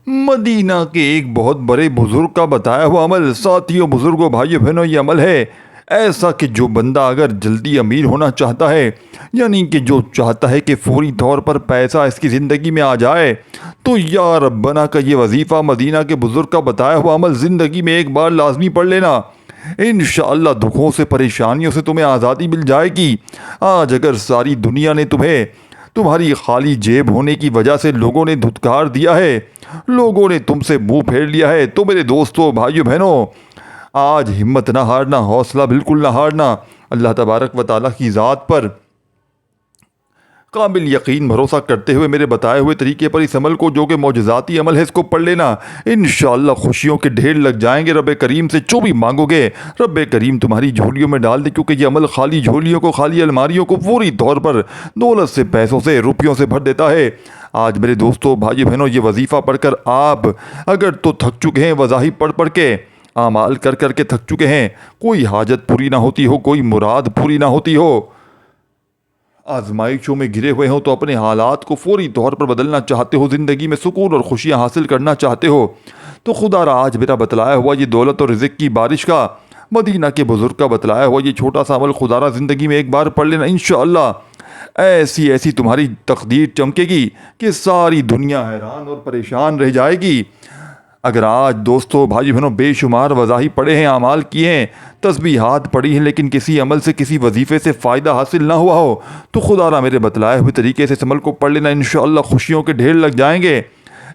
Medina के एक बहुत बड़े बुजुर्ग का बताया हुआ अमल। साथियों, बुजुर्गों, भाइयों बहनों, ये अमल है ऐसा कि जो बंदा अगर जल्दी अमीर होना चाहता है, यानी कि जो चाहता है कि फौरी तौर पर पैसा इसकी ज़िंदगी में आ जाए, तो या रब्बना का ये वजीफ़ा, मदीना के बुजुर्ग का बताया हुआ अमल ज़िंदगी में एक बार लाजमी पढ़ लेना। इंशाअल्लाह दुखों से, परेशानियों से तुम्हें आज़ादी मिल जाएगी। आज अगर सारी दुनिया ने तुम्हें, तुम्हारी खाली जेब होने की वजह से लोगों ने धुतकार दिया है, लोगों ने तुमसे मुंह फेर लिया है, तो मेरे दोस्तों, भाइयों बहनों, आज हिम्मत ना हारना, हौसला बिल्कुल ना हारना। अल्लाह तबारक व ताला की ज़ात पर काबिल यकीन भरोसा करते हुए मेरे बताए हुए तरीके पर इस अमल को, जो कि मौजज़ाती अमल है, इसको पढ़ लेना। इंशाअल्लाह खुशियों के ढेर लग जाएंगे। रब करीम से जो भी मांगोगे, रब करीम तुम्हारी झोलियों में डाल दे, क्योंकि ये अमल खाली झोलियों को, खाली अलमारियों को पूरी तौर पर दौलत से, पैसों से, रुपयों से भर देता है। आज मेरे दोस्तों, भाई बहनों, ये वजीफ़ा पढ़कर आप अगर तो थक चुके हैं, वज़ाहिब पढ़ पढ़ के, आमाल कर कर के थक चुके हैं, कोई हाजत पूरी ना होती हो, कोई मुराद पूरी ना होती हो, आजमाइशों में घिरे हुए हो, तो अपने हालात को फौरी तौर पर बदलना चाहते हो, ज़िंदगी में सुकून और खुशियाँ हासिल करना चाहते हो, तो खुदारा आज मेरा बतलाया हुआ ये दौलत और रिज़्क़ की बारिश का, मदीना के बुज़ुर्ग का बतलाया हुआ ये छोटा सा अमल खुदारा ज़िंदगी में एक बार पढ़ लेना। इंशाअल्लाह ऐसी ऐसी तुम्हारी तकदीर चमकेगी कि सारी दुनिया हैरान और परेशान रह जाएगी। अगर आज दोस्तों, भाई बहनों, बेशुमार वज़ाहिब पढ़े हैं, आमाल किए हैं, तस्बीहात पढ़ी हैं, लेकिन किसी अमल से, किसी वजीफ़े से फ़ायदा हासिल ना हुआ हो, तो खुदारा मेरे बतलाए हुए तरीके से इस अमल को पढ़ लेना। इंशाअल्लाह खुशियों के ढेर लग जाएंगे।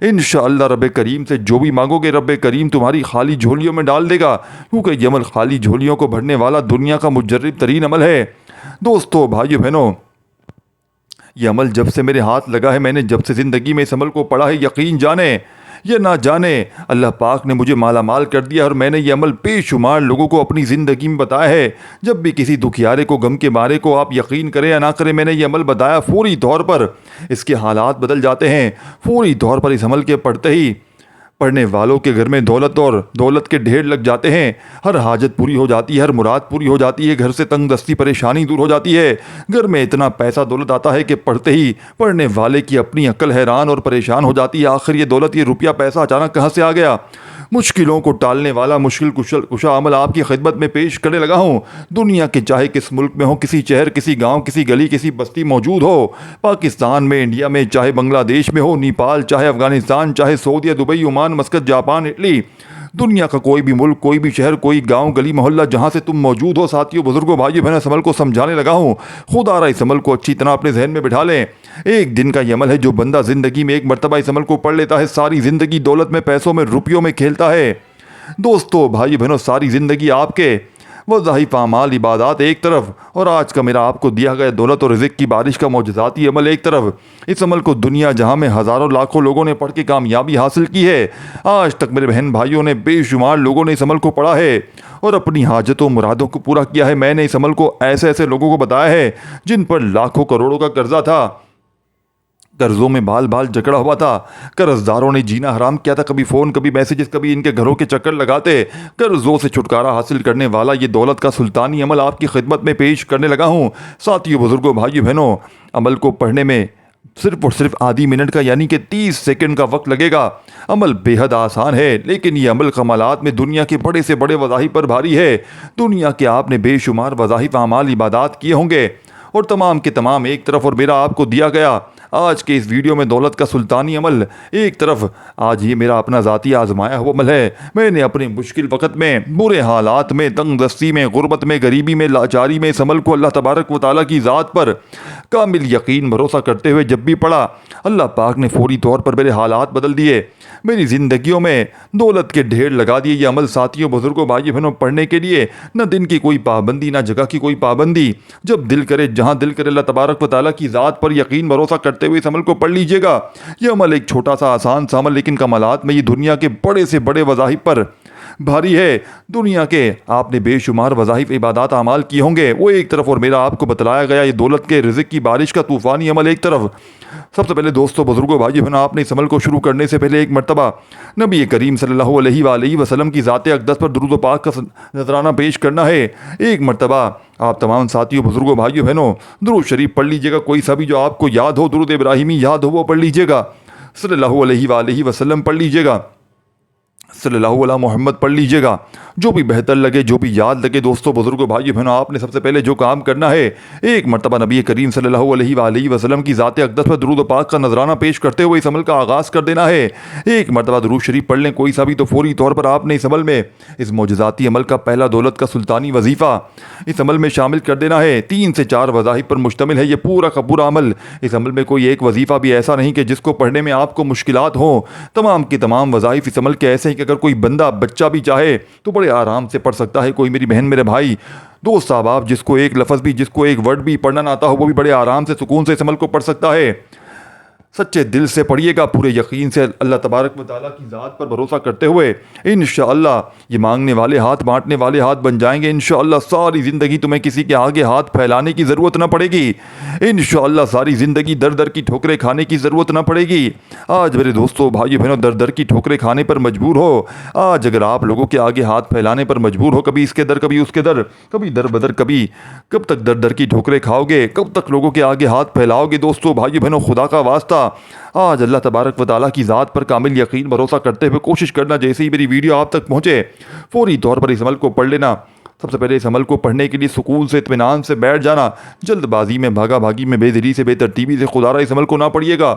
इंशाअल्लाह रब करीम से जो भी मांगोगे, रब करीम तुम्हारी खाली झोलियों में डाल देगा, क्योंकि ये अमल खाली झोलियों को भरने वाला दुनिया का मुजर्रिब तरीन अमल है। दोस्तों, भाइयों बहनों, ये अमल जब से मेरे हाथ लगा है, मैंने जब से ज़िंदगी में इस अमल को पढ़ा है, यकीन जाने या ना जाने, अल्लाह पाक ने मुझे माला माल कर दिया, और मैंने ये अमल बेशुमार लोगों को अपनी ज़िंदगी में बताया है। जब भी किसी दुखियारे को, गम के मारे को, आप यकीन करें या ना करें, मैंने ये अमल बताया, फौरी तौर पर इसके हालात बदल जाते हैं। फौरी तौर पर इस अमल के पढ़ते ही पढ़ने वालों के घर में दौलत और दौलत के ढेर लग जाते हैं। हर हाजत पूरी हो जाती है, हर मुराद पूरी हो जाती है, घर से तंग दस्ती, परेशानी दूर हो जाती है। घर में इतना पैसा दौलत आता है कि पढ़ते ही पढ़ने वाले की अपनी अक्ल हैरान और परेशान हो जाती है। आखिर ये दौलत, ये रुपया, पैसा अचानक कहाँ से आ गया? मुश्किलों को टालने वाला मुश्किल कुशा अमल आपकी खिदमत में पेश करने लगा हूँ। दुनिया के चाहे किस मुल्क में हो, किसी शहर, किसी गांव, किसी गली, किसी बस्ती मौजूद हो, पाकिस्तान में, इंडिया में, चाहे बांग्लादेश में हो, नेपाल, चाहे अफगानिस्तान, चाहे Saudi, Dubai, Oman, Muscat, Japan, Italy, दुनिया का कोई भी मुल्क, कोई भी शहर, कोई गांव, गली, मोहल्ला, जहां से तुम मौजूद हो, साथियों, बुजुर्गों, भाइयों बहनों, इस अमल को समझाने लगा हूँ। खुदारा इस अमल को अच्छी तरह अपने जहन में बिठा लें। एक दिन का ये अमल है। जो बंदा ज़िंदगी में एक मरतबा इस अमल को पढ़ लेता है, सारी ज़िंदगी दौलत में, पैसों में, रुपयों में खेलता है। दोस्तों, भाई बहनों, सारी ज़िंदगी आपके वज़ाइफ, आमाल, इबादात एक तरफ, और आज का मेरा आपको दिया गया दौलत और रिज़्क़ की बारिश का मौजज़ाती अमल एक तरफ। इस अमल को दुनिया जहां में हज़ारों लाखों लोगों ने पढ़ के कामयाबी हासिल की है। आज तक मेरे बहन भाइयों ने, बेशुमार लोगों ने इस अमल को पढ़ा है और अपनी हाजतों, मुरादों को पूरा किया है। मैंने इस अमल को ऐसे ऐसे लोगों को बताया है जिन पर लाखों करोड़ों का कर्जा था, कर्जों में बाल बाल जकड़ा हुआ था, कर्जदारों ने जीना हराम किया था, कभी फ़ोन, कभी मैसेजेस, कभी इनके घरों के चक्कर लगाते। कर्जों से छुटकारा हासिल करने वाला ये दौलत का सुल्तानी अमल आपकी खिदमत में पेश करने लगा हूँ। साथियों, बुजुर्गों, भाइयों बहनों, अमल को पढ़ने में सिर्फ और सिर्फ आधी मिनट का, यानी कि 30 सेकंड का वक्त लगेगा। अमल बेहद आसान है, लेकिन ये अमल कमालात में दुनिया के बड़े से बड़े वज़ाहिफ पर भारी है। दुनिया के आपने बेशुमार वज़ाहिफ, आमाल, इबादात किए होंगे, और तमाम के तमाम एक तरफ, और मेरा आपको दिया गया आज के इस वीडियो में दौलत का सुल्तानी अमल एक तरफ। आज ये मेरा अपना ज़ाती आजमाया हुआ अमल है। मैंने अपने मुश्किल वक़्त में, बुरे हालात में, तंग दस्ती में, गुर्बत में, गरीबी में, लाचारी में इस अमल को अल्लाह तबारक व तआला की ज़ात पर कामिल यकीन भरोसा करते हुए जब भी पढ़ा, अल्लाह पाक ने फौरी तौर पर मेरे हालात बदल दिए, मेरी ज़िंदगियों में दौलत के ढेर लगा दिए। ये अमल साथियों, बुजुर्गों, भाइयों बहनों, पढ़ने के लिए न दिन की कोई पाबंदी, ना जगह की कोई पाबंदी। जब दिल करे, जहाँ दिल करे, अल्लाह तबारक व तआला की ज़ात पर यकीन भरोसा करते हुए इस अमल को पढ़ लीजिएगा। यह अमल एक छोटा सा आसान सा अमल, लेकिन कमालात में ये दुनिया के बड़े से बड़े वज़ाहिफ पर भारी है। दुनिया के आपने बेशुमार वज़ाइफ, इबादात, आमाल किए होंगे, वो एक तरफ, और मेरा आपको बतलाया गया ये दौलत के रिज़्क़ की बारिश का तूफ़ानी अमल एक तरफ। सबसे पहले दोस्तों, बुजुर्गों, भाइयों बहनों, आपने इस अमल को शुरू करने से पहले एक मरतबा नबी करीम सल्लल्लाहु अलैहि वसल्लम की ज़ात अक़दस पर दुरूद व पाक का नजराना पेश करना है। एक मरतबा आप तमाम साथियों, बुजुर्गों, भाइयों बहनों, दुरूद शरीफ पढ़ लीजिएगा। कोई सा भी जो आपको याद हो, दुरूद इब्राहिमी याद हो, वो पढ़ लीजिएगा। सल्लल्लाहु अलैहि वसल्लम पढ़ लीजिएगा, सल्लल्लाहु अलैहि मोहम्मद पढ़ लीजिएगा। जो भी बेहतर लगे, जो भी याद लगे। दोस्तों, बुजुर्गों, भाइयों बहनों, आपने सबसे पहले जो काम करना है, एक मरतबा नबी करीम सल्लल्लाहु अलैहि वसल्लम की ज़ात अक़दस पर दुरूद पाक का नजराना पेश करते हुए इस अमल का आगाज़ कर देना है। एक मरतबा दुरूद शरीफ पढ़ लें कोई सा भी, तो फौरी तौर पर आपने इस अमल में, इस मोजज़ाती अमल का पहला दौलत का सुल्तानी वजीफ़ा इस अमल में शामिल कर देना है। 3 से 4 वज़ाइफ पर मुश्तमिल है ये पूरा का पूरा अमल। इस अमल में कोई एक वजीफ़ा भी ऐसा नहीं कि जिसको पढ़ने में आपको मुश्किलात हों। तमाम की तमाम वज़ाइफ इस अमल के ऐसे हैं कि अगर कोई बंदा, बच्चा भी चाहे तो बड़े आराम से पढ़ सकता है। कोई मेरी बहन, मेरे भाई, दोस्त, साहब, आप जिसको एक लफ्ज़ भी, जिसको एक वर्ड भी पढ़ना ना आता हो, वो भी बड़े आराम से, सुकून से इस अमल को पढ़ सकता है। सच्चे दिल से पढ़िएगा, पूरे यकीन से, अल्लाह तबारक व तआला की ज़ात पर भरोसा करते हुए। इंशाअल्लाह ये मांगने वाले हाथ, बांटने वाले हाथ बन जाएंगे। इंशाअल्लाह सारी ज़िंदगी तुम्हें किसी के आगे हाथ फैलाने की ज़रूरत ना पड़ेगी। इंशाअल्लाह सारी ज़िंदगी दर दर की ठोकरें खाने की ज़रूरत ना पड़ेगी। आज मेरे दोस्तों, भाइयों बहनों, दर दर की ठोकरें खाने पर मजबूर हो। आज अगर आप लोगों के आगे हाथ फैलाने पर मजबूर हो, कभी इसके दर, कभी उसके दर, कभी दर बदर, कभी, कब तक दर दर की ठोकरें खाओगे? कब तक लोगों के आगे हाथ फैलाओगे? दोस्तों, भाइयों बहनों, खुदा का वास्ता, आज अल्लाह तबारक व तआला की ज़ात पर कामिल यकीन, भरोसा करते हुए कोशिश करना, जैसे ही मेरी वीडियो आप तक पहुँचे फौरी तौर पर इस अमल को पढ़ लेना। सबसे पहले इस अमल को पढ़ने के लिए सुकून से, इत्मीनान से बैठ जाना। जल्दबाजी में, भागा भागी में, बेदिली से, बेतरतीबी से खुदारा इस अमल को ना पढ़िएगा।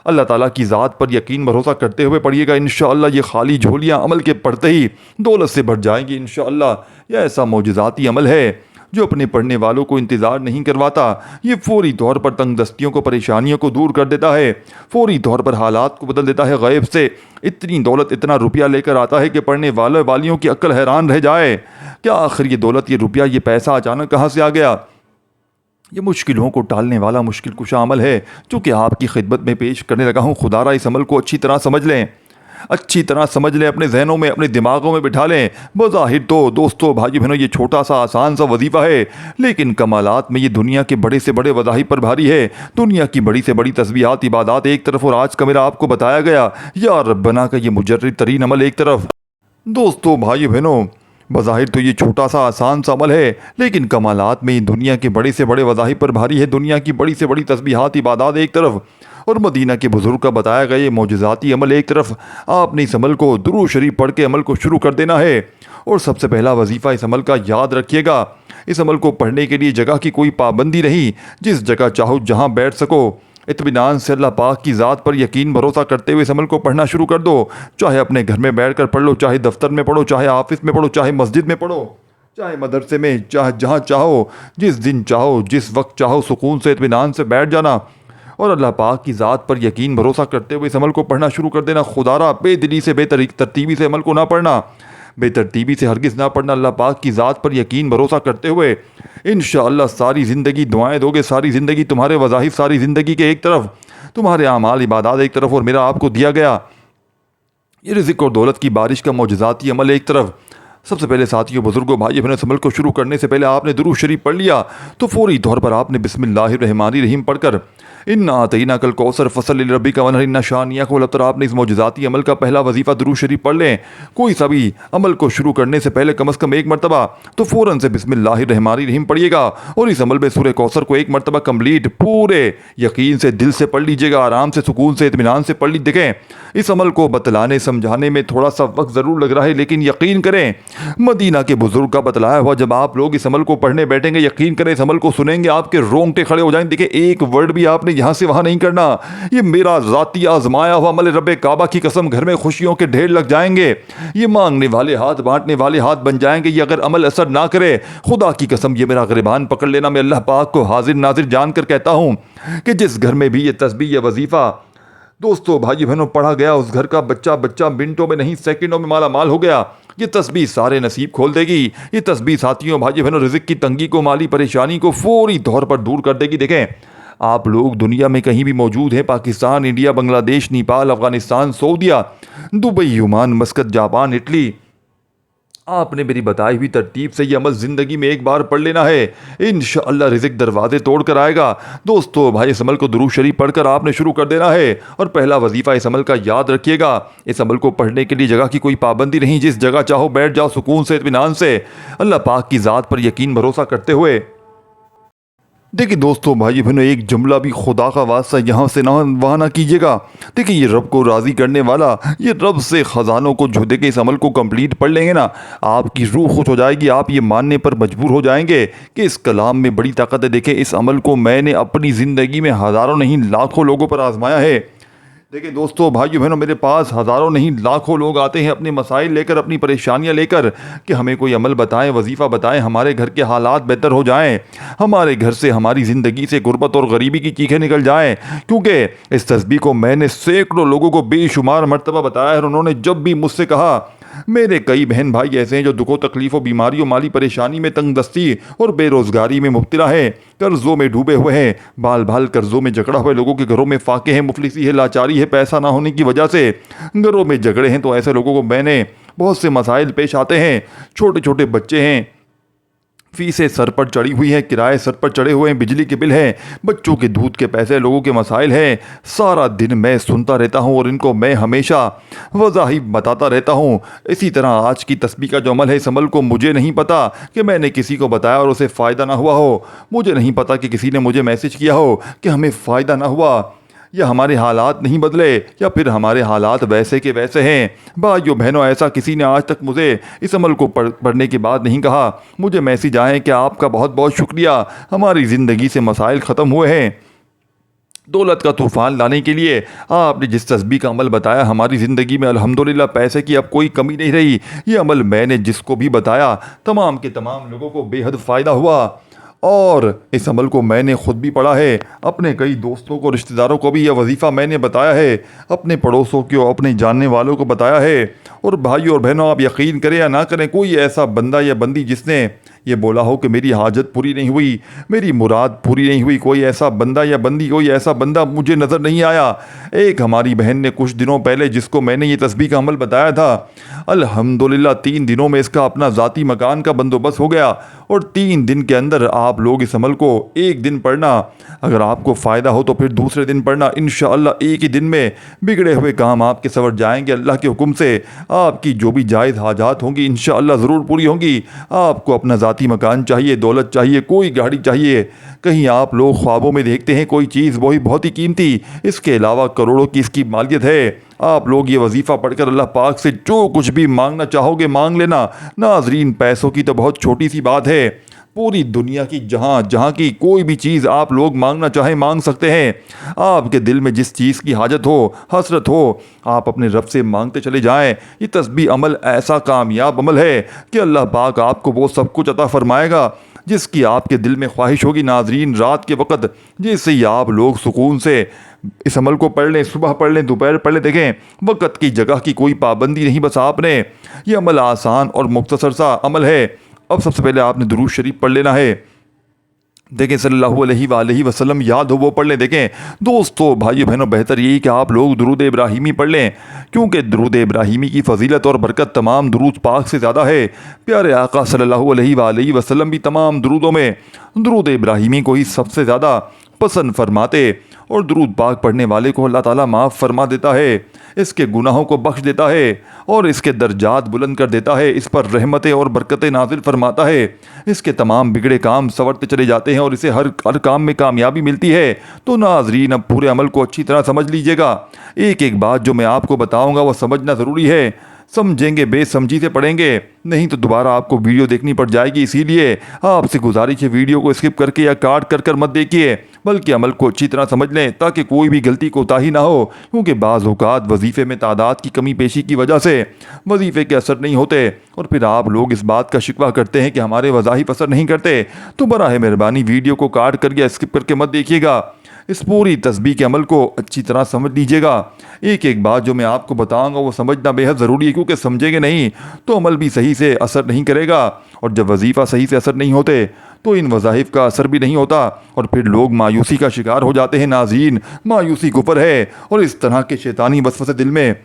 अल्लाह ताला की ज़ात पर यकीन, भरोसा करते हुए पढ़िएगा। इंशाअल्लाह ये खाली झोलियाँ अमल के पढ़ते ही दौलत से भर जाएंगी। इंशाअल्लाह यह ऐसा मोजज़ाती अमल है जो अपने पढ़ने वालों को इंतज़ार नहीं करवाता। ये फौरी तौर पर तंगदस्तियों को, परेशानियों को दूर कर देता है। फौरी तौर पर हालात को बदल देता है। गैब से इतनी दौलत, इतना रुपया लेकर आता है कि पढ़ने वालियों की अक्ल हैरान रह जाए। क्या आखिर ये दौलत, ये रुपया, ये पैसा अचानक कहाँ से आ गया? ये मुश्किलों को टालने वाला मुश्किल कुशा अमल है जो कि आपकी खिदमत में पेश करने लगा हूँ। खुदारा इस अमल को अच्छी तरह समझ लें, अच्छी तरह समझ लें, अपने जहनों में, अपने दिमागों में बिठा लें। बज़ाहिर तो दोस्तों, भाई बहनों, ये छोटा सा आसान सा वजीफ़ा है, लेकिन कमालात में ये दुनिया के बड़े से बड़े वज़ाइफ पर भारी है। दुनिया की बड़ी से बड़ी तस्बीहात, इबादात एक तरफ, और आज का मेरा आपको बताया गया या रब्बना का ये मुजर्रिद तरीन अमल एक तरफ। दोस्तों, भाई बहनों, बज़ाहिर तो ये छोटा सा आसान सा अमल है, लेकिन कमालात में ये दुनिया के बड़े से बड़े वज़ाइफ पर भारी है। दुनिया की बड़ी से बड़ी तस्बीहात, इबादात एक तरफ, और मदीना के बुजुर्ग का बताया गया ये मोजज़ाती अमल एक तरफ। आपने इस अमल को दुरूद शरीफ पढ़ के अमल को शुरू कर देना है। और सबसे पहला वजीफ़ा इस अमल का याद रखिएगा, इस अमल को पढ़ने के लिए जगह की कोई पाबंदी नहीं, जिस जगह चाहो जहाँ बैठ सको। इत्मीनान से अल्लाह पाक की ज़ात पर यकीन, भरोसा करते हुए इस अमल को पढ़ना शुरू कर दो। चाहे अपने घर में बैठ कर पढ़ लो, चाहे दफ्तर में पढ़ो, चाहे ऑफिस में पढ़ो, चाहे मस्जिद में पढ़ो, चाहे मदरसे में, चाहे जहाँ चाहो, जिस दिन चाहो, जिस वक्त चाहो, सुकून से, इत्मीनान से बैठ जाना और अल्लाह पाक की ज़ात पर यकीन, भरोसा करते हुए इस अमल को पढ़ना शुरू कर देना। खुदारा बेदिली से, बेतरतीबी से अमल को ना पढ़ना, बेतरतीबी से हरगिज़ ना पढ़ना। अल्लाह पाक की ज़ात पर यकीन, भरोसा करते हुए इंशाअल्लाह सारी ज़िंदगी दुआएं दोगे। सारी ज़िंदगी तुम्हारे वज़ाइफ, सारी ज़िंदगी के एक तरफ, तुम्हारे आमाल, इबादात एक तरफ, और मेरा आपको दिया गया ये रिज़्क़ और दौलत की बारिश का मोजज़ाती अमल एक तरफ। सबसे पहले साथियों, बुजुर्गों, भाई बहनों, इस अमल को शुरू करने से पहले आपने दुरूद शरीफ पढ़ लिया तो फौरी तौर पर आपने बिस्मिल्लाहिर्रहमानिर्रहीम पढ़कर इन्ना आतैना कल कौसर फसल रब्बिका वनहर इन्ना शानिया को लब्तर, आपने इस मोजज़ाती अमल का पहला वजीफ़ा दुरूद शरीफ पढ़ लें। कोई सा भी अमल को शुरू करने से पहले कम अज़ कम एक मरतबा तो फ़ौरन से बिस्मिल्लाहिर्रहमानिर्रहीम पढ़िएगा। और इस अमल में सूरह कौसर को एक मरतबा कंप्लीट पूरे यकीन से, दिल से पढ़ लीजिएगा। आराम से, सुकून से, इत्मीनान से पढ़ ली। देखें, इस अमल को बतलाने, समझाने में थोड़ा सा वक्त ज़रूर लग रहा है, लेकिन यकीन करें, मदीना के बुजुर्ग का बतलाया हुआ जब आप लोग इस अमल को पढ़ने बैठेंगे, यकीन करें, इस अमल को सुनेंगे, आपके रोंगटे खड़े हो जाएंगे। देखिए, एक वर्ड भी आपने यहाँ से वहाँ नहीं करना। ये मेरा ज़ाती आजमाया हुआ अमल, रब्बे काबा की कसम, घर में खुशियों के ढेर लग जाएंगे। ये मांगने वाले हाथ, बांटने वाले हाथ बन जाएंगे। ये अगर अमल असर ना करे, खुदा की कसम, ये मेरा गिरबान पकड़ लेना। मैं अल्लाह पाक को हाजिर नाजिर जानकर कहता हूँ कि जिस घर में भी ये तस्बीह, ये वजीफ़ा दोस्तों, भाई बहनों, पढ़ा गया, उस घर का बच्चा मिनटों में नहीं, सेकंडों में माला माल हो गया। ये तस्बीह सारे नसीब खोल देगी। ये तस्बीह साथियों, भाई बहनों, रिज़्क़ की तंगी को, माली परेशानी को फौरी तौर पर दूर कर देगी। देखें, आप लोग दुनिया में कहीं भी मौजूद हैं, Pakistan, India, Bangladesh, Nepal, Afghanistan, Saudi, Dubai, Oman, Muscat, Japan, Italy, आपने मेरी बताई हुई तरतीब से ये अमल ज़िंदगी में एक बार पढ़ लेना है। इंशाअल्लाह रिज़्क़ दरवाजे तोड़ कर आएगा। दोस्तों, भाई, इस अमल को दुरूद शरीफ पढ़कर आपने शुरू कर देना है। और पहला वजीफ़ा इस अमल का याद रखिएगा, इस अमल को पढ़ने के लिए जगह की कोई पाबंदी नहीं, जिस जगह चाहो बैठ जाओ, सुकून से, इत्मीनान से, अल्लाह पाक की ज़ात पर यकीन, भरोसा करते हुए। देखिए दोस्तों, भाई बहनों, एक जुमला भी खुदा का वास्ता यहाँ से ना वहाँ ना कीजिएगा। देखिए, ये रब को राज़ी करने वाला, ये रब से ख़जानों को झुदे के इस अमल को कंप्लीट पढ़ लेंगे ना, आपकी रूह खुश हो जाएगी। आप ये मानने पर मजबूर हो जाएंगे कि इस कलाम में बड़ी ताकत है। देखें, इस अमल को मैंने अपनी ज़िंदगी में हज़ारों नहीं लाखों लोगों पर आजमाया है। देखिए दोस्तों, भाइयों बहनों, मेरे पास हज़ारों नहीं लाखों लोग आते हैं अपने मसाइल लेकर, अपनी परेशानियां लेकर कि हमें कोई अमल बताएं, वजीफ़ा बताएं, हमारे घर के हालात बेहतर हो जाएं, हमारे घर से, हमारी ज़िंदगी से गुर्बत और गरीबी की चीखें निकल जाएं। क्योंकि इस तस्बीह को मैंने सैकड़ों लोगों को बेशुमार मर्तबा बताया है और उन्होंने जब भी मुझसे कहा, मेरे कई बहन भाई ऐसे हैं जो दुखों तकलीफ़ों, बीमारियों, माली परेशानी में, तंगदस्ती और बेरोज़गारी में मुब्तला है, कर्ज़ों में डूबे हुए हैं, बाल बाल कर्ज़ों में जकड़ा हुए लोगों के घरों में फाके हैं, मुफलिसी है, लाचारी है, पैसा ना होने की वजह से घरों में झगड़े हैं। तो ऐसे लोगों को मैंने बहुत से मसाइल पेश आते हैं। छोटे छोटे बच्चे हैं, फीसें सर पर चढ़ी हुई हैं, किराए सर पर चढ़े हुए हैं, बिजली के बिल हैं, बच्चों के दूध के पैसे, लोगों के मसाइल हैं। सारा दिन मैं सुनता रहता हूँ और इनको मैं हमेशा वज़ाहिब बताता रहता हूँ। इसी तरह आज की तस्बीह का जो अमल है, इस अमल को मुझे नहीं पता कि मैंने किसी को बताया और उसे फ़ायदा ना हुआ हो। मुझे नहीं पता कि किसी ने मुझे मैसेज किया हो कि हमें फ़ायदा ना हुआ, या हमारे हालात नहीं बदले, या फिर हमारे हालात वैसे के वैसे हैं। भाइयों बहनों, ऐसा किसी ने आज तक मुझे इस अमल को पढ़ने के बाद नहीं कहा। मुझे मैसेज आए कि आपका बहुत बहुत शुक्रिया, हमारी ज़िंदगी से मसाइल ख़त्म हुए हैं। दौलत का तूफ़ान लाने के लिए आपने जिस तस्बीह का अमल बताया, हमारी ज़िंदगी में अल्हम्दुलिल्लाह पैसे की अब कोई कमी नहीं रही। ये अमल मैंने जिसको भी बताया, तमाम के तमाम लोगों को बेहद फ़ायदा हुआ। और इस अमल को मैंने ख़ुद भी पढ़ा है, अपने कई दोस्तों को, रिश्तेदारों को भी यह वजीफ़ा मैंने बताया है, अपने पड़ोसों को, अपने जानने वालों को बताया है। और भाइयों और बहनों, आप यकीन करें या ना करें, कोई ऐसा बंदा या बंदी जिसने ये बोला हो कि मेरी हाजत पूरी नहीं हुई, मेरी मुराद पूरी नहीं हुई, कोई ऐसा बंदा या बंदी, कोई ऐसा बंदा मुझे नज़र नहीं आया। एक हमारी बहन ने कुछ दिनों पहले, जिसको मैंने ये तस्बीह का अमल बताया था, अल्हम्दुलिल्लाह 3 दिनों में इसका अपना ज़ाती मकान का बंदोबस्त हो गया। और 3 दिन के अंदर आप लोग इस अमल को एक दिन पढ़ना, अगर आपको फ़ायदा हो तो फिर दूसरे दिन पढ़ना, इंशाअल्लाह एक ही दिन में बिगड़े हुए काम आपके सवर जाएंगे। अल्लाह के हुक्म से आपकी जो भी जायज़ हाजात होंगी इंशाअल्लाह ज़रूर पूरी होंगी। आपको अपना ज़ाती मकान चाहिए, दौलत चाहिए, कोई गाड़ी चाहिए, कहीं आप लोग ख्वाबों में देखते हैं कोई चीज़, वही बहुत ही कीमती, इसके अलावा करोड़ों की इसकी मालियत है। आप लोग ये वजीफ़ा पढ़कर अल्लाह पाक से जो कुछ भी मांगना चाहोगे मांग लेना। नाजरीन, पैसों की तो बहुत छोटी सी बात है, पूरी दुनिया की जहाँ की कोई भी चीज़ आप लोग मांगना चाहें मांग सकते हैं। आपके दिल में जिस चीज़ की हाजत हो, हसरत हो, आप अपने रब से मांगते चले जाएं। ये तस्बीह अमल ऐसा कामयाब अमल है कि अल्लाह पाक आपको वो सब कुछ अता फरमाएगा जिसकी आपके दिल में ख्वाहिश होगी। नाजरीन, रात के वक़्त जैसे ही आप लोग सुकून से इस अमल को पढ़ लें, सुबह पढ़ लें, दोपहर पढ़ लें, देखें वक़्त की, जगह की कोई पाबंदी नहीं, बस आपने ये अमल आसान और मुख्तसर सा अमल है। अब सबसे पहले आपने दुरूद शरीफ पढ़ लेना है। देखें, सल्लल्लाहु अलैहि वसल्लम याद हो वो पढ़ लें। देखें दोस्तों, भाइयों बहनों, बेहतर यही कि आप लोग दुरूद इब्राहिमी पढ़ लें, क्योंकि दुरूद इब्राहिमी की फजीलत और बरकत तमाम दुरूद पाक से ज़्यादा है। प्यारे आका सल्लल्लाहु अलैहि वसल्लम भी तमाम दुरूदों में दुरूद इब्राहिमी को ही सबसे ज़्यादा पसंद फरमाते। और दुरूद पाक पढ़ने वाले को अल्लाह ताला माफ़ फरमा देता है, इसके गुनाहों को बख्श देता है और इसके दर्जात बुलंद कर देता है, इस पर रहमतें और बरकतें नाजिल फरमाता है। इसके तमाम बिगड़े काम संवरते चले जाते हैं और इसे हर काम में कामयाबी मिलती है। तो नाजरीन, अब पूरे अमल को अच्छी तरह समझ लीजिएगा। एक एक बात जो मैं आपको बताऊँगा वो समझना ज़रूरी है। समझेंगे, बेसमझी से पढ़ेंगे, नहीं तो दोबारा आपको वीडियो देखनी पड़ जाएगी। इसीलिए आपसे गुजारिश है, वीडियो को स्किप करके या काट कर मत देखिए, बल्कि अमल को अच्छी तरह समझ लें ताकि कोई भी गलती कोताही ना हो। क्योंकि बाज़ औक़ात वजीफ़े में तादाद की कमी पेशी की वजह से वजीफ़े के असर नहीं होते और फिर आप लोग इस बात का शिकवा करते हैं कि हमारे वज़ाइफ असर नहीं करते। तो बराह मेहरबानी वीडियो को काट कर या स्किप करके मत देखिएगा, इस पूरी तस्बीह के अमल को अच्छी तरह समझ लीजिएगा। एक एक बात जो मैं आपको बताऊंगा वो समझना बेहद ज़रूरी है, क्योंकि समझेंगे नहीं तो अमल भी सही से असर नहीं करेगा। और जब वजीफ़ा सही से असर नहीं होते तो इन वज़ाइफ का असर भी नहीं होता और फिर लोग मायूसी का शिकार हो जाते हैं। नाज़रीन, मायूसी कुफ़र है और इस तरह के शैतानी वसवसे दिल में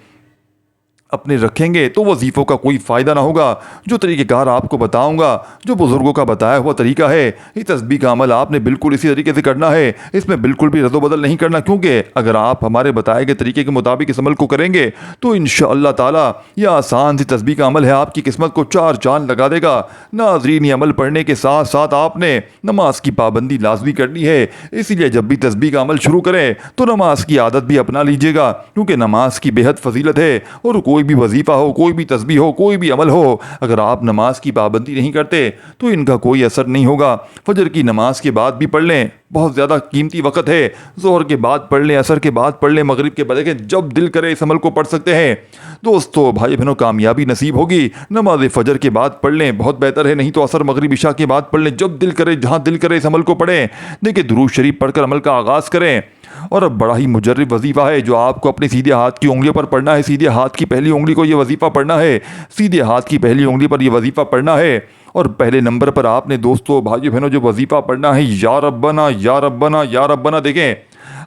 अपने रखेंगे तो वजीफ़ों का कोई फ़ायदा ना होगा। जो तरीक़ेकार आपको बताऊंगा, जो बुज़ुर्गों का बताया हुआ तरीका है, ये तस्बीह का अमल आपने बिल्कुल इसी तरीके से करना है। इसमें बिल्कुल भी रद्द-बदल नहीं करना, क्योंकि अगर आप हमारे बताए गए तरीके के मुताबिक इस अमल को करेंगे तो इंशाअल्लाह ताला यह आसान सी तस्बीह का अमल है, आपकी किस्मत को चार चाँद लगा देगा। नाज़रीन, ये अमल पढ़ने के साथ साथ आपने नमाज की पाबंदी लाजमी करनी है। इसीलिए जब भी तस्बीह का अमल शुरू करें तो नमाज की आदत भी अपना लीजिएगा, क्योंकि नमाज की बेहद फजीलत है। और कोई भी वजीफ़ा हो, कोई भी तस्बीह हो, कोई भी अमल हो, अगर आप नमाज की पाबंदी नहीं करते तो इनका कोई असर नहीं होगा। फजर की नमाज के बाद भी पढ़ लें, बहुत ज़्यादा कीमती वक़्त है। ज़ोहर के बाद पढ़ लें, असर के बाद पढ़ लें, मगरिब के बाद, देखें जब दिल करे इस अमल को पढ़ सकते हैं। दोस्तों, भाई बहनों, कामयाबी नसीब होगी। नमाज फजर के बाद पढ़ लें, बहुत बेहतर है, नहीं तो असर, मगरिब, इशा के बाद पढ़ लें। जब दिल करे, जहाँ दिल करे इस अमल को पढ़ें। देखिए, दुरूद शरीफ पढ़कर अमल का आगाज़ करें। और अब बड़ा ही मुजर्रिब वजीफ़ा है जो आपको अपने सीधे हाथ की उंगलियों पर पढ़ना है। सीधे हाथ की पहली उंगली को ये वजीफ़ा पढ़ना है। सीधे हाथ की पहली उंगली पर यह वजीफ़ा पढ़ना है। और पहले नंबर पर आपने दोस्तों, भाइयों बहनों, जो वजीफ़ा पढ़ना है, या रब्बना या रब्बना या रब्बना। देखें,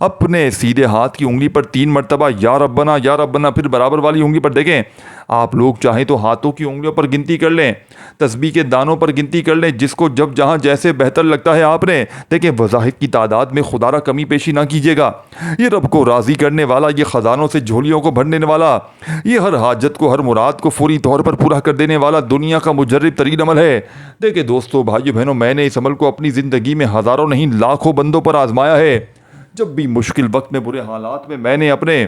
अपने सीधे हाथ की उंगली पर 3 मरतबा या रब्बना या रब्बना, फिर बराबर वाली उंगली पर देखें। आप लोग चाहें तो हाथों की उंगलियों पर गिनती कर लें, तस्बीह के दानों पर गिनती कर लें, जिसको जब जहाँ जैसे बेहतर लगता है आपने। देखें, वज़ाहिद की तादाद में खुदारा कमी पेशी ना कीजिएगा। ये रब को राज़ी करने वाला, ये ख़जानों से झोलियों को भरने वाला, ये हर हाजत को, हर मुराद को फौरी तौर पर पूरा कर देने वाला दुनिया का मुजर्रिब तरीन अमल है। देखिए दोस्तों, भाइयों बहनों, मैंने इस अमल को अपनी ज़िंदगी में हज़ारों नहीं लाखों बंदों पर आजमाया है। जब भी मुश्किल वक्त में, बुरे हालात में, मैंने अपने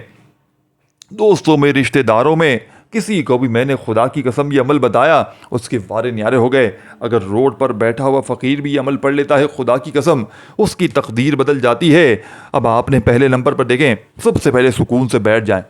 दोस्तों में, रिश्तेदारों में, किसी को भी मैंने खुदा की कसम ये अमल बताया, उसके वारे न्यारे हो गए। अगर रोड पर बैठा हुआ फ़कीर भी ये अमल पढ़ लेता है, खुदा की कसम उसकी तकदीर बदल जाती है। अब आपने पहले नंबर पर देखें, सबसे पहले सुकून से बैठ जाएं,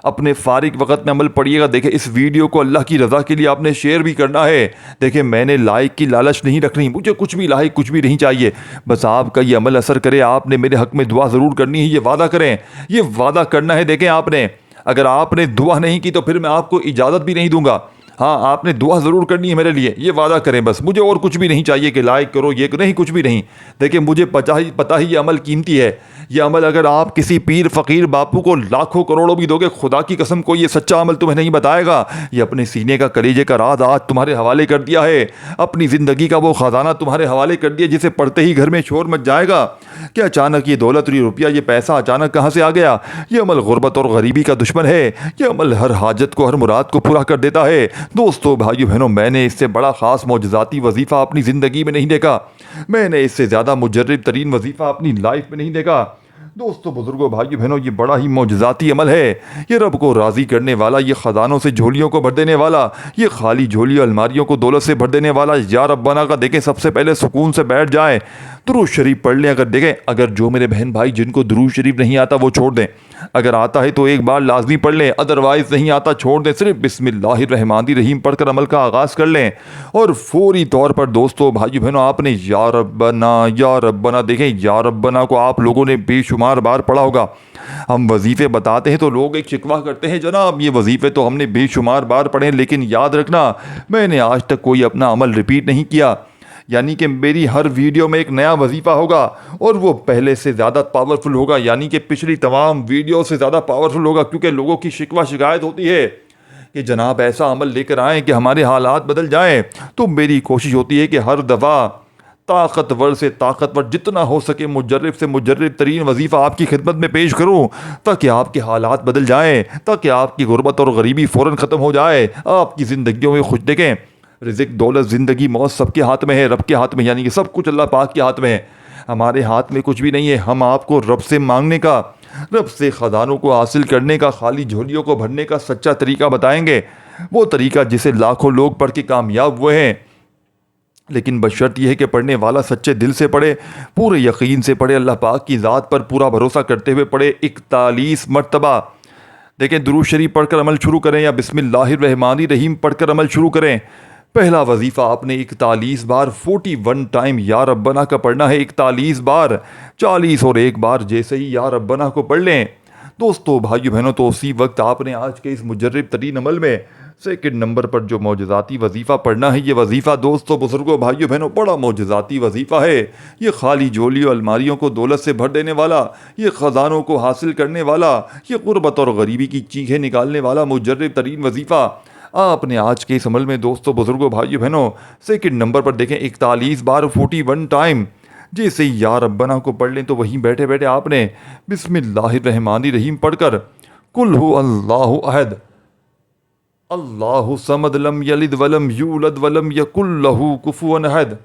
अपने फारिग वक़्त में अमल पढ़िएगा। देखें, इस वीडियो को अल्लाह की रज़ा के लिए आपने शेयर भी करना है। देखें, मैंने लाइक की लालच नहीं रखनी, मुझे कुछ भी लाइक कुछ भी नहीं चाहिए, बस आपका ये अमल असर करे। आपने मेरे हक़ में दुआ ज़रूर करनी है, ये वादा करें, ये वादा करना है। देखें, आपने अगर आपने दुआ नहीं की तो फिर मैं आपको इजाज़त भी नहीं दूंगा। हाँ, आपने दुआ ज़रूर करनी है मेरे लिए, ये वादा करें बस। मुझे और कुछ भी नहीं चाहिए कि लाइक करो, ये नहीं, कुछ भी नहीं। देखिए, मुझे पता ही ये अमल कीमती है। ये अमल अगर आप किसी पीर फ़कीर बापू को लाखों करोड़ों भी दोगे, खुदा की कसम कोई ये सच्चा अमल तुम्हें नहीं बताएगा। ये अपने सीने का, कलीजे का राज आज तुम्हारे हवाले कर दिया है। अपनी ज़िंदगी का वो ख़जाना तुम्हारे हवाले कर दिया, जिसे पढ़ते ही घर में शोर मच जाएगा कि अचानक ये दौलत, ये रुपया, ये पैसा अचानक कहाँ से आ गया। ये अमल गुर्बत और गरीबी का दुश्मन है। ये अमल हर हाजत को, हर मुराद को पूरा कर देता है। दोस्तों, भाइयों बहनों, मैंने इससे बड़ा ख़ास मौजज़ाती वजीफ़ा अपनी ज़िंदगी में नहीं देखा। मैंने इससे ज़्यादा मुजर्रिब तरीन वजीफ़ा अपनी लाइफ में नहीं देखा। दोस्तों, बुजुर्गों, भाइयों बहनों, ये बड़ा ही मौजज़ाती अमल है। ये रब को राज़ी करने वाला, ये ख़जानों से झोलियों को भर देने वाला, ये खाली झोली अलमारियों को दौलत से भर देने वाला या रब्बाना का। देखें, सबसे पहले सुकून से बैठ जाएं, दुरूद शरीफ पढ़ लें। अगर देखें, अगर जो मेरे बहन भाई जिनको दुरूद शरीफ नहीं आता वो छोड़ दें, अगर आता है तो एक बार लाजमी पढ़ लें, अदरवाइज़ नहीं आता छोड़ दें। सिर्फ बिस्मिल्लाहिर्रहमानिर्रहीम पढ़कर अमल का आगाज़ कर लें। और फौरी तौर पर दोस्तों, भाइयों बहनों, आपने या रब्बना, देखें, या रब्बना को आप लोगों ने बेशुमार बार पढ़ा होगा। हम वजीफ़े बताते हैं तो लोग एक शिकवा करते हैं, जनाब ये वजीफ़े तो हमने बेशुमार बार पढ़े, लेकिन याद रखना, मैंने आज तक कोई अपना अमल रिपीट नहीं किया। यानी कि मेरी हर वीडियो में एक नया वजीफ़ा होगा और वो पहले से ज़्यादा पावरफुल होगा, यानी कि पिछली तमाम वीडियो से ज़्यादा पावरफुल होगा। क्योंकि लोगों की शिकवा शिकायत होती है कि जनाब ऐसा अमल लेकर आएँ कि हमारे हालात बदल जाएँ। तो मेरी कोशिश होती है कि हर दफ़ा ताकतवर से ताकतवर, जितना हो सके मुजर्रिब से मुजर्रिब तरीन वजीफ़ा आपकी खिदमत में पेश करूँ, ताकि आपके हालात बदल जाएँ, ताकि आपकी गुर्बत और गरीबी फ़ौरन ख़त्म हो जाए, आपकी ज़िंदगियों में खुश। देखें, रिज़्क़, दौलत, ज़िंदगी, मौत सबके हाथ में है, रब के हाथ में, यानी कि सब कुछ अल्लाह पाक के हाथ में है। हमारे हाथ में कुछ भी नहीं है। हम आपको रब से मांगने का, रब से ख़जानों को हासिल करने का, खाली झोलियों को भरने का सच्चा तरीका बताएंगे। वो तरीका जिसे लाखों लोग पढ़ के कामयाब हुए हैं, लेकिन बशर्त यह है कि पढ़ने वाला सच्चे दिल से पढ़े, पूरे यकीन से पढ़े, अल्लाह पाक की ज़ात पर पूरा भरोसा करते हुए पढ़े। 41 मरतबा देखें, दुरूद शरीफ पढ़कर अमल शुरू करें या बिस्मिल्लाहिर्रहमानिर्रहीम पढ़कर अमल शुरू करें। पहला वजीफ़ा आपने 41 बार 41 टाइम या रब्बना का पढ़ना है। 41 बार, 40 और एक बार जैसे ही या रब्बना को पढ़ लें, दोस्तों, भाइयों बहनों, तो उसी वक्त आपने आज के इस मुजर्रिब तरीन अमल में सेकंड नंबर पर जो मौजज़ाती वजीफ़ा पढ़ना है, ये वजीफ़ा दोस्तों, बुजुर्गों, भाइयों बहनों, बड़ा मौजज़ाती वजीफ़ा है। ये खाली झोलियों अलमारियों को दौलत से भर देने वाला, ये ख़जानों को हासिल करने वाला, ये गुर्बत और गरीबी की चीखें निकालने वाला मुजर्रब तरीन वजीफ़ा आपने आज के इस अमल में दोस्तों, बुजुर्गों, भाइयों बहनों, सेकंड नंबर पर देखें 41 बार 41 टाइम जैसे या रब्बना को पढ़ लें तो वहीं बैठे बैठे आपने बिस्मिल्लाहिर्रहमानिर्रहीम पढ़कर कुल हु अल्लाहु अहद अल्लाहु समद लम यलिद वलम यूलद वलम यकुल लहू कुफुवन अहद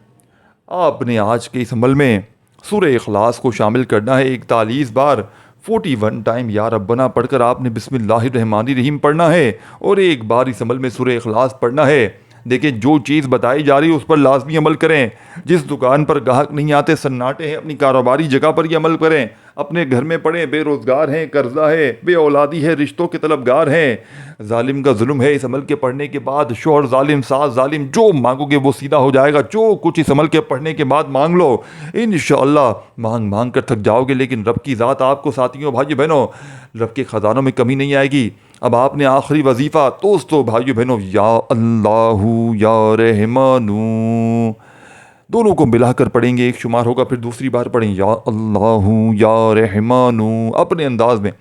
आपने आज के इस अमल में सूरह इखलास को शामिल करना है। 41 बार 41 टाइम या रब्बना पढ़कर आपने बिस्मिल्लाहिर्रहमानिर्रहीम पढ़ना है और एक बार इस अमल में सूरह इखलास पढ़ना है। देखिए, जो चीज़ बताई जा रही है उस पर लाजमी अमल करें। जिस दुकान पर ग्राहक नहीं आते, सन्नाटे हैं, अपनी कारोबारी जगह पर ही अमल करें। अपने घर में पढ़ें, बेरोज़गार हैं, कर्जा है, बे औलादी है, रिश्तों के तलबगार हैं, जालिम का जुल्म है। इस अमल के पढ़ने के बाद शोहर जालिम, सास जालिम, जो मांगोगे वो सीधा हो जाएगा। जो कुछ इस अमल के पढ़ने के बाद मांग लो, इंशाअल्लाह मांग मांग कर थक जाओगे, लेकिन रब की ज़ात आपको, साथियों, भाइयों बहनों, रब के ख़जानों में कमी नहीं आएगी। अब आपने आखिरी वजीफ़ा दोस्तों, भाइयों बहनों, या अल्लाहु या रहमानू दोनों को मिलाकर पढ़ेंगे। एक शुमार होगा, फिर दूसरी बार पढ़ें या अल्लाहु या रहमानू अपने अंदाज में।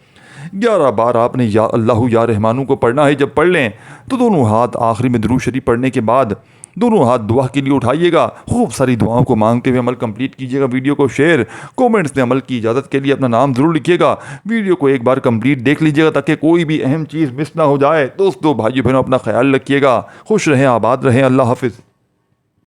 11 बार आपने या अल्लाहु या रहमानू को पढ़ना है। जब पढ़ लें तो दोनों हाथ आखिरी में दुरूद शरीफ पढ़ने के बाद दोनों हाथ दुआ के लिए उठाइएगा। खूब सारी दुआओं को मांगते हुए अमल कंप्लीट कीजिएगा। वीडियो को शेयर, कमेंट्स में अमल की इजाज़त के लिए अपना नाम ज़रूर लिखिएगा। वीडियो को एक बार कंप्लीट देख लीजिएगा ताकि कोई भी अहम चीज़ मिस ना हो जाए। दोस्तों, भाइयों बहनों, अपना ख्याल रखिएगा। खुश रहें, आबाद रहें। अल्लाह हाफिज़।